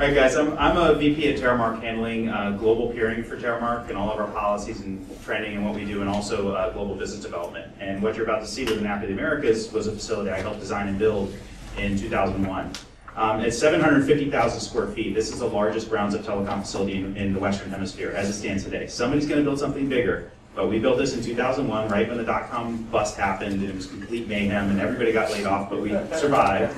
right, guys, I'm a VP at Terramark, handling global peering for Terramark and all of our policies and training and what we do, and also global business development. And what you're about to see with the Map of the Americas was a facility I helped design and build in 2001. It's 750,000 square feet. This is the largest grounds-up telecom facility in the Western Hemisphere as it stands today. Somebody's going to build something bigger, but we built this in 2001, right when the dot-com bust happened, and it was complete mayhem, and everybody got laid off, but we survived.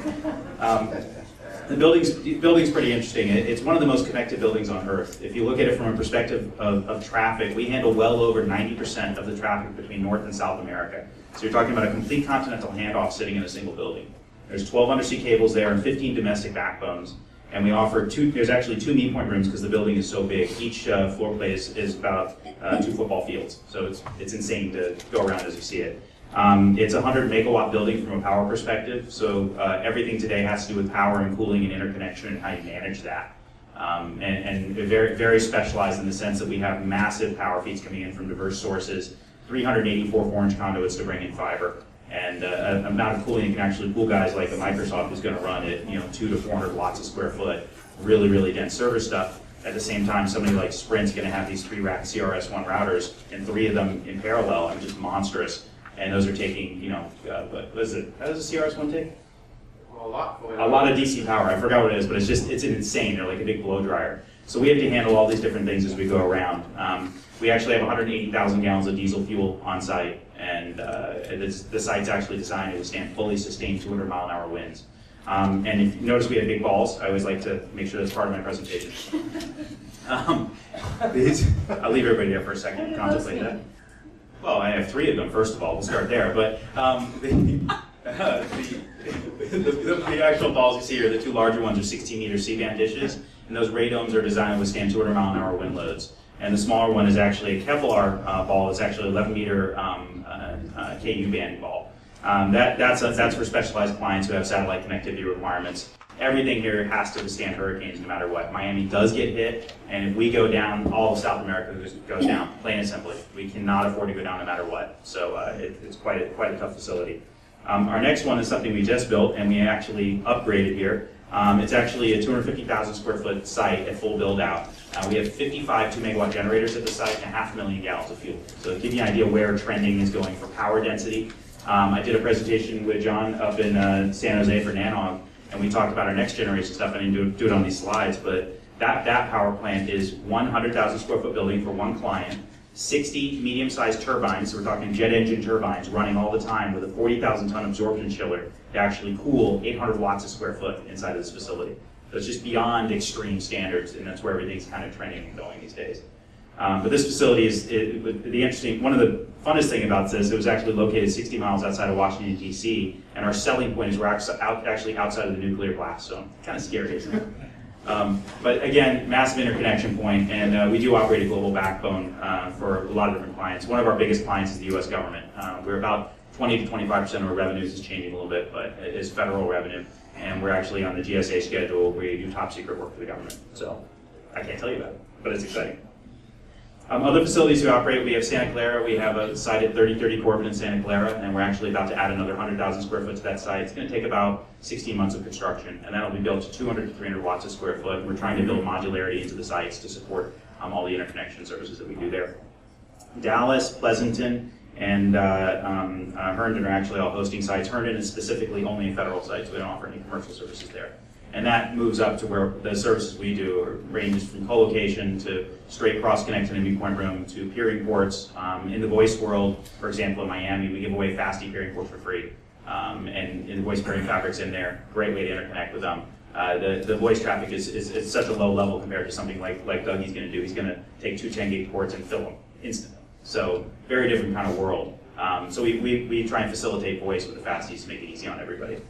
The building's pretty interesting. It's one of the most connected buildings on Earth. If you look at it from a perspective of traffic, we handle well over 90% of the traffic between North and South America. So you're talking about a complete continental handoff sitting in a single building. There's 12 undersea cables there and 15 domestic backbones. And we offer there's actually 2 meet point rooms because the building is so big. Each floor plate is about 2 football fields. So it's insane to go around as you see it. It's a 100 megawatt building from a power perspective. So everything today has to do with power and cooling and interconnection and how you manage that. And very, very specialized in the sense that we have massive power feeds coming in from diverse sources, 384 4-inch conduits to bring in fiber. And an amount of cooling can actually cool guys like a Microsoft who's going to run at 2 to 400 watts a square foot, really, really dense server stuff. At the same time, somebody like Sprint's going to have these 3-rack CRS-1 routers, and 3 of them in parallel, and just monstrous. And those are taking, what is it? How does a CRS-1 take? A lot. A lot of DC power. I forgot what it is, but it's insane. They're like a big blow dryer. So we have to handle all these different things as we go around. We actually have 180,000 gallons of diesel fuel on site, and the site's actually designed to withstand fully sustained 200-mile-an-hour winds. And if you notice we have big balls, I always like to make sure that's part of my presentation. I'll leave everybody there for a second to contemplate that. Well, I have 3 of them, first of all. We'll start there. But the actual balls you see here, the 2 larger ones are 16-meter C-band dishes, and those radomes are designed to withstand 200-mile-an-hour wind loads. And the smaller one is actually a Kevlar ball. It's actually 11-meter KU band ball. That's for specialized clients who have satellite connectivity requirements. Everything here has to withstand hurricanes no matter what. Miami does get hit, and if we go down, all of South America goes down, plain and simply. We cannot afford to go down no matter what. So it's quite a tough facility. Our next one is something we just built, and we actually upgraded here. It's actually a 250,000 square foot site at full build out. We have 55 2-megawatt generators at the site and 500,000 gallons of fuel. So to give you an idea where trending is going for power density, I did a presentation with John up in San Jose for Nanog, and we talked about our next generation stuff. I didn't do it on these slides, but that power plant is 100,000 square foot building for one client, 60 medium-sized turbines, so we're talking jet engine turbines running all the time with a 40,000 ton absorption chiller to actually cool 800 watts a square foot inside of this facility. So it's just beyond extreme standards, and that's where everything's kind of trending and going these days. But this facility one of the funnest thing about this, it was actually located 60 miles outside of Washington, D.C., and our selling point is we're actually outside of the nuclear blast zone. Kind of scary, isn't it? But again, massive interconnection point, and we do operate a global backbone for a lot of different clients. One of our biggest clients is the U.S. government. We're about 20 to 25% of our revenues is changing a little bit, but it is federal revenue, and we're actually on the GSA schedule where you do top secret work for the government. So I can't tell you about it, but it's exciting. Other facilities we operate, we have Santa Clara. We have a site at 3030 Corbin in Santa Clara, and we're actually about to add another 100,000 square foot to that site. It's going to take about 16 months of construction, and that'll be built to 200 to 300 watts a square foot. We're trying to build modularity into the sites to support all the interconnection services that we do there. Dallas, Pleasanton, and Herndon are actually all hosting sites. Herndon is specifically only a federal site, so we don't offer any commercial services there. And that moves up to where the services we do ranges from colocation to straight cross-connect in a meet point room to peering ports. In the voice world, for example, in Miami, we give away FAST peering ports for free. And the voice peering fabric's in there, great way to interconnect with them. The voice traffic is such a low level compared to something like Dougie's going to do. He's going to take 2 10-gig ports and fill them instantly. So very different kind of world. So we try and facilitate voice with the fasties to make it easy on everybody.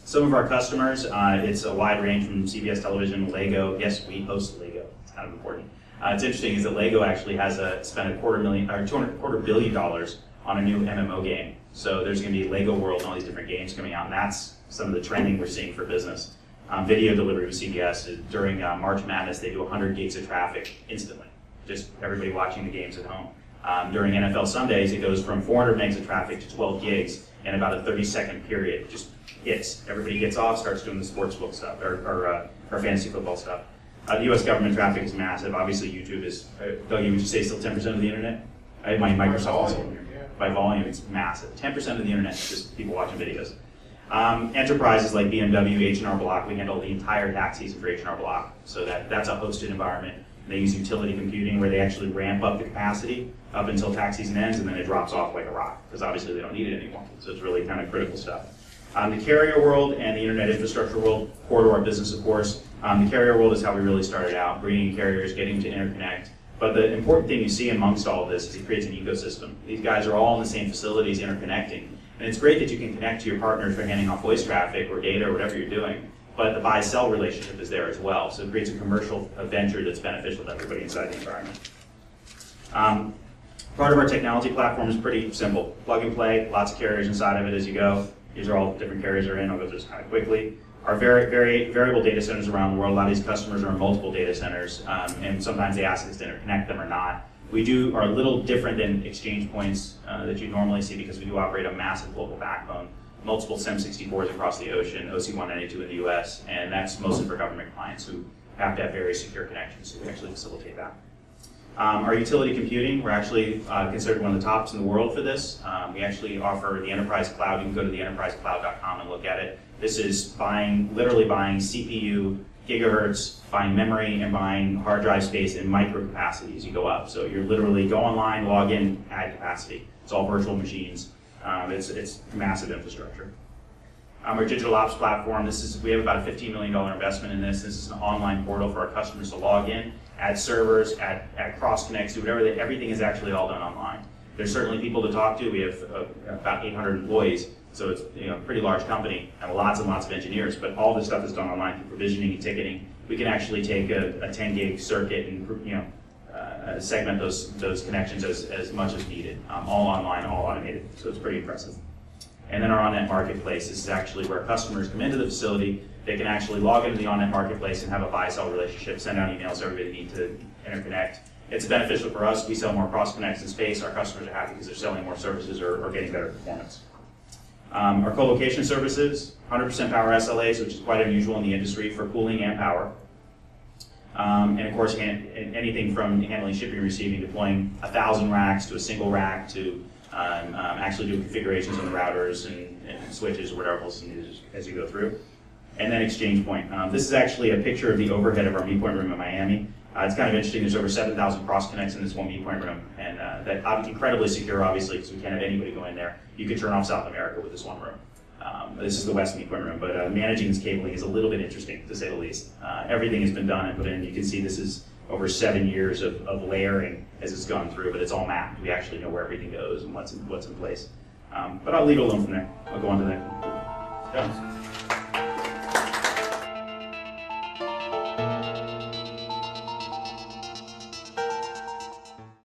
Some of our customers, it's a wide range from CBS Television, Lego. Yes, we host Lego. It's kind of important. It's interesting is that Lego actually has spent $250 million on a new MMO game. So there's going to be Lego World and all these different games coming out, and that's some of the trending we're seeing for business. Video delivery with CBS, during March Madness, they do 100 gigs of traffic instantly. Just everybody watching the games at home. During NFL Sundays, it goes from 400 megs of traffic to 12 gigs in about a 30-second period. Just hits. Everybody gets off, starts doing the sportsbook stuff, or our fantasy football stuff. The U.S. government traffic is massive. Obviously, YouTube is, Doug, would you say still 10% of the internet? I have my Microsoft by volume, it's massive. 10% of the internet is just people watching videos. Enterprises like BMW, H&R Block, we handle the entire tax season for H&R Block. So that's a hosted environment. They use utility computing where they actually ramp up the capacity up until tax season ends, and then it drops off like a rock, because obviously they don't need it anymore. So it's really kind of critical stuff. The carrier world and the internet infrastructure world, core to our business, of course. The carrier world is how we really started out, bringing carriers, getting to interconnect. But the important thing you see amongst all of this is it creates an ecosystem. These guys are all in the same facilities interconnecting. And it's great that you can connect to your partners for handing off voice traffic or data or whatever you're doing. But the buy-sell relationship is there as well. So it creates a commercial venture that's beneficial to everybody inside the environment. Part of our technology platform is pretty simple. Plug and play, lots of carriers inside of it as you go. These are all the different carriers are in. I'll go through this kind of quickly. Our very variable data centers around the world, a lot of these customers are in multiple data centers, and sometimes they ask us to interconnect them or not. We are a little different than exchange points that you normally see because we do operate a massive global backbone, multiple SIM64s across the ocean, OC192 in the US, and that's mostly for government clients who have to have very secure connections, so we actually facilitate that. Our utility computing, we're actually considered one of the tops in the world for this. We actually offer the enterprise cloud. You can go to the enterprisecloud.com and look at it. This is literally buying CPU, gigahertz, buying memory, and buying hard drive space in micro capacity as you go up. So you're literally go online, log in, add capacity. It's all virtual machines. It's massive infrastructure. Our digital ops platform, we have about a $15 million investment in this. This is an online portal for our customers to log in, add servers, add cross connects, do whatever. Everything is actually all done online. There's certainly people to talk to. We have about 800 employees, so it's a pretty large company and lots and lots of engineers. But all this stuff is done online through provisioning and ticketing. We can actually take a 10 gig circuit and segment those connections as much as needed. All online, all automated. So it's pretty impressive. And then our on-net marketplace. This is actually where customers come into the facility. They can actually log into the on-net marketplace and have a buy-sell relationship, send out emails to everybody they need to interconnect. It's beneficial for us. We sell more cross-connects in space. Our customers are happy because they're selling more services or getting better performance. Our colocation services, 100% power SLAs, which is quite unusual in the industry for cooling and power. And of course, anything from handling shipping and receiving, deploying 1,000 racks to a single rack to actually doing configurations on the routers and switches or whatever else you need as you go through. And then exchange point. This is actually a picture of the overhead of our meet point room in Miami. It's kind of interesting. There's over 7,000 cross connects in this one meet point room, and that's incredibly secure, obviously, because we can't have anybody go in there. You could turn off South America with this one room. This is the West meet point room, but managing this cabling is a little bit interesting, to say the least. Everything has been done and put in. You can see this is over 7 years of layering as it's gone through, but it's all mapped. We actually know where everything goes and what's in place. But I'll leave it alone from there. I'll go on to the next one. Done.